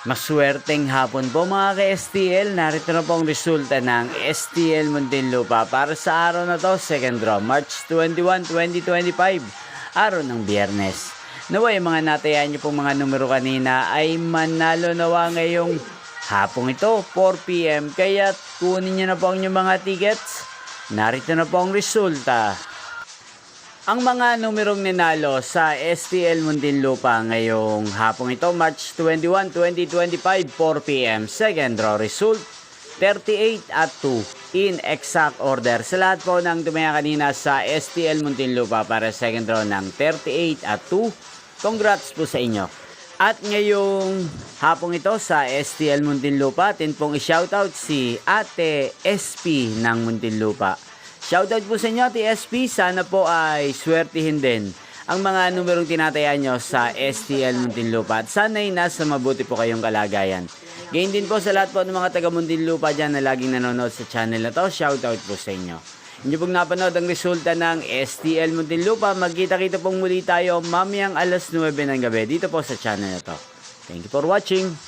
Maswerteng hapon po mga ka-STL. Narito na po ang resulta ng STL Muntinlupa para sa araw na to, second draw, March 21, 2025, araw ng Biyernes. Naway mga natayaan niyo pong mga numero kanina ay manalo nawa ngayong hapong ito, 4 PM. Kaya kunin niyo na po ang inyong mga tickets. Narito na po ang resulta. Ang mga numerong ninalo sa STL Muntinlupa ngayong hapong ito, March 21, 2025, 4 PM. Second draw result, 38 at 2 in exact order. Sa lahat po ng tumaya kanina sa STL Muntinlupa para second draw ng 38 at 2, congrats po sa inyo. At ngayong hapong ito sa STL Muntinlupa, atin pong i-shoutout si Ate SP ng Muntinlupa. Shoutout po sa inyo, TSP. Sana po ay swertihin din ang mga numerong tinataya nyo sa STL Muntinlupa. At sana'y nasa mabuti po kayong kalagayan. Gayon din po sa lahat po ng mga taga Muntinlupa dyan na laging nanonood sa channel na to. Shoutout po sa inyo. Hindi pong napanood ang resulta ng STL Muntinlupa. Magkita-kita pong muli tayo mamayang alas 9 ng gabi dito po sa channel na to. Thank you for watching.